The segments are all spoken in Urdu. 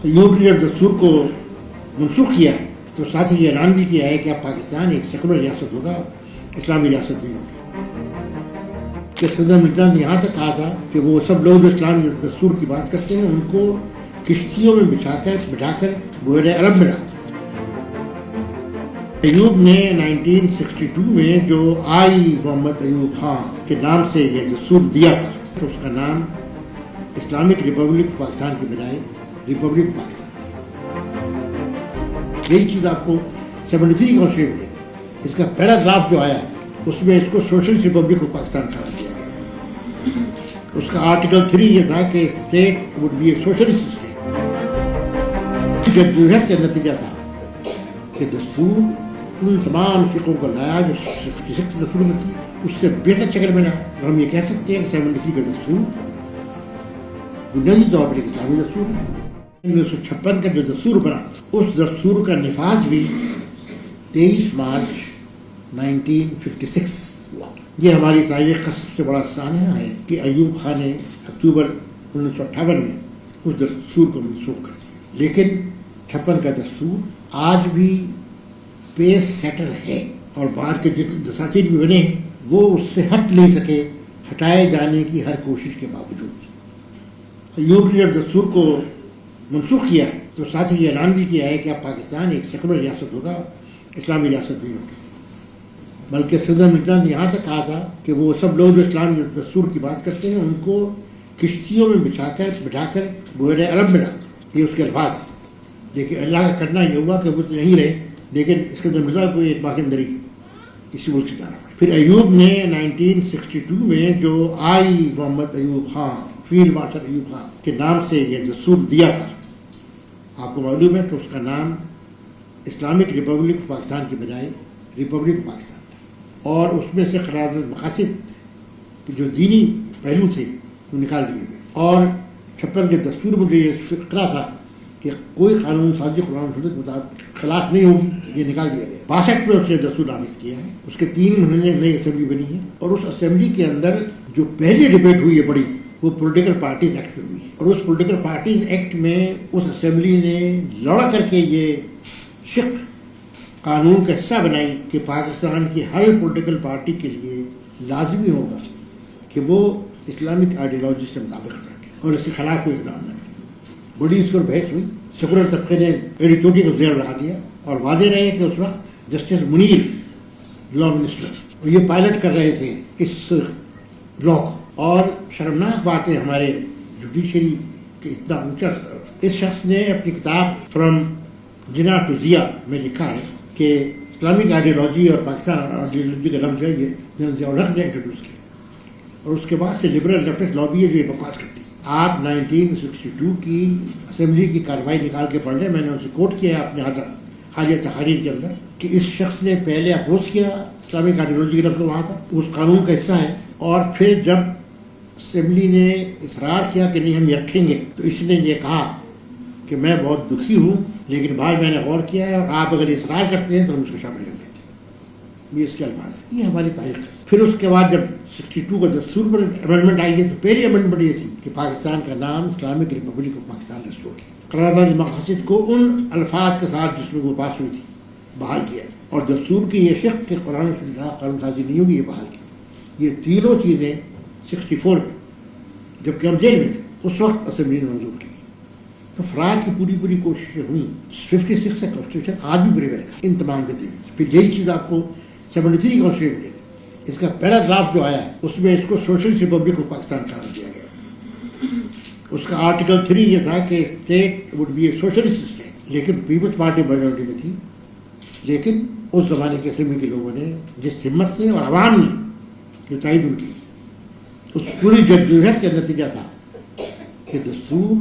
ایوب نے جب دستور کو منسوخ کیا تو ساتھ ہی یہ اعلان بھی کیا ہے کہ اب پاکستان ایک سیکولر ریاست ہوگا، اسلامی ریاست نہیں ہوگی. کہ صدر ملٹان نے یہاں تک کہا تھا کہ وہ سب لوگ جو اسلامی دستور کی بات کرتے ہیں ان کو کشتیوں میں بٹھا کر بحیرہ عرب میں ڈالتے. ایوب نے 1962 میں جو آئی محمد ایوب خان کے نام سے یہ دستور دیا تھا تو اس کا نام اسلامک ریپبلک پاکستان کے بجائے ریپبلک پاکستان. یہی چیز آپ کو 73 کانسٹیٹیوشن ملے گی. اس کا پہلا ڈرافٹ جو آیا اس میں اس کو سوشلسٹ ریپبلک آف پاکستان قرار دیا گیا. اس کا آرٹیکل 3 یہ تھا کہ state would be a socialist state. جدوجہد کا نتیجہ تھا کہ دستور ان تمام فقوں کو لایا جو 56 دستور میں تھی اس سے بہتر شکل میں لایا. اور ہم یہ کہہ سکتے ہیں کہ 73 کا دستور بنیادی طور پر ایک اسلامی دستور ہے. 1956 کا جو دستور بنا اس دستور کا نفاذ بھی 23 مارچ 1956 ہوا. یہ ہماری تاریخ کا سب سے بڑا سانحہ ہے کہ ایوب خان نے اکتوبر 1958 میں اس دستور کو منسوخ کر دیا. لیکن 56 کا دستور آج بھی پیس سیٹر ہے اور بعد کے جتنے دساتیر بھی بنے وہ اس سے ہٹ نہیں سکے ہٹائے جانے کی ہر کوشش کے باوجود. ایوب نے جب دستور کو منسوخ کیا تو ساتھ ہی یہ اعلان بھی کیا ہے کہ اب پاکستان ایک سیکولر ریاست ہوگا، اسلامی ریاست نہیں ہوگی. بلکہ صدر ملٹان نے یہاں تک کہا تھا کہ وہ سب لوگ جو اسلامی دستور کی بات کرتے ہیں ان کو کشتیوں میں بٹھا کر بحیرہ عرب میں ڈالتے. یہ اس کے الفاظ. لیکن اللہ کا کرنا یہ ہوا کہ وہ تو یہیں رہے لیکن اس کے مرزا کو ایک باقندری اسی ملک سے جانا پڑا. پھر ایوب نے 1962 میں جو آئی محمد ایوب خان فیلڈ مارشل ایوب خان کے نام سے یہ دستور دیا تھا. آپ کو معلوم ہے کہ اس کا نام اسلامک ریپبلک پاکستان کے بجائے ریپبلک پاکستان تھا. اور اس میں سے قرارداد مقاصد کے جو دینی پہلو تھے وہ نکال دیے گئے. اور 56 کے دستور میں جو یہ فقرہ تھا کہ کوئی قانون سازی قرآن و سنت کے مطابق خلاف نہیں ہوگی یہ نکال دیا گیا. 62 میں اس نے دستور نافذ کیا ہے. اس کے 3 مہینے نئی اسمبلی بنی ہے اور اس اسمبلی کے اندر جو پہلی ڈبیٹ ہوئی ہے بڑی وہ پولیٹیکل پارٹیز ایکٹ میں ہوئی ہے. اور اس پولیٹیکل پارٹیز ایکٹ میں اس اسمبلی نے لڑ کر کے یہ شق قانون کا حصہ بنائی کہ پاکستان کی ہر پولیٹیکل پارٹی کے لیے لازمی ہوگا کہ وہ اسلامک آئیڈیالوجی سے مطابقت رکھے اور اس کے خلاف کوئی اقدام نہ کرے. بڑی اس پر بحث ہوئی. سیکولر طبقے نے ایڑی چوٹی کو زیر لگا دیا اور واضح رہے کہ اس وقت جسٹس منیر لا منسٹر یہ پائلٹ کر رہے تھے اس لا کو. اور شرمناک بات ہے ہمارے جوڈیشری کے اتنا اونچا اس شخص نے اپنی کتاب فرام جنا ٹو ضیا میں لکھا ہے کہ اسلامک آئیڈیالوجی اور پاکستان آئیڈیالوجی کا لفظ ہے یہ ضیاء الحق نے انٹروڈیوس کیا. اور اس کے بعد سے لبرل لیفٹسٹ لابی ہے جو یہ بکواس کرتی ہے. آپ 1962 کی اسمبلی کی کارروائی نکال کے پڑھ لیں. میں نے ان سے کوٹ کیا ہے اپنے حالیہ تحریر کے اندر کہ اس شخص نے پہلے اپوز کیا اسلامک آئیڈیالوجی کا لفظ وہاں تھا اس قانون کا حصہ ہے. اور پھر جب اسمبلی نے اصرار کیا کہ نہیں ہم یہ رکھیں گے تو اس نے یہ کہا کہ میں بہت دکھی ہوں لیکن بھائی میں نے غور کیا ہے اور آپ اگر اصرار کرتے ہیں تو ہم اس کو شامل کر دیتے ہیں. یہ اس کے الفاظ ہے. یہ ہماری تاریخ ہے. پھر اس کے بعد جب 62 کا دستور پر امینڈمنٹ آئی ہے تو پہلی امینڈمنٹ یہ تھی کہ پاکستان کا نام Islamic republic of Pakistan restore کیا. قرارداد مقاصد کو ان الفاظ کے ساتھ جس میں وہ پاس ہوئی تھی بحال کیا اور دستور کی یہ شق کہ قرآن قانون سازی نہیں ہوگی یہ بحال کی. یہ تینوں چیزیں 64 میں جبکہ ہم جیل میں تھے اس وقت اسمبلی نے منظور کی. تو فرار کی پوری کوششیں ہوئی. 56 کا کانسٹیٹیوشن آج بھی پریویل ہے ان تمام کے دن. پھر یہی چیز آپ کو 73 کانسٹیٹیوشن ملے گی. اس کا پہلا ڈرافٹ جو آیا اس میں اس کو سوشلسٹ ریپبلک آف پاکستان قرار دیا گیا. اس کا آرٹیکل 3 یہ تھا کہ state would be a socialist state. لیکن پیپلز پارٹی میجورٹی میں تھی. لیکن اس زمانے کے اسمبلی کے لوگوں نے جس ہمت سے اور عوام نے جو تائید ان کی اس پوری جدوجہد کا نتیجہ تھا کہ دستور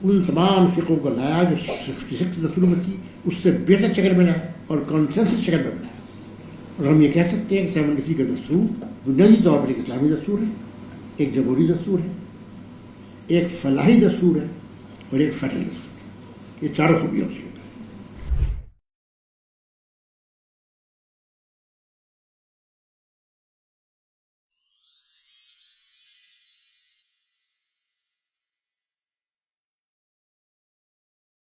ان تمام فقوں کو لایا جو 56 دستور میں تھی اس سے بہتر شکل میں لایا اور کنسنسس شکل میں بنایا. اور ہم یہ کہہ سکتے ہیں کہ 73 کا دستور بنیادی طور پر ایک اسلامی دستور ہے، ایک جمہوری دستور ہے، ایک فلاحی دستور ہے اور ایک فیڈرل دستور. یہ چاروں خوبیوں سے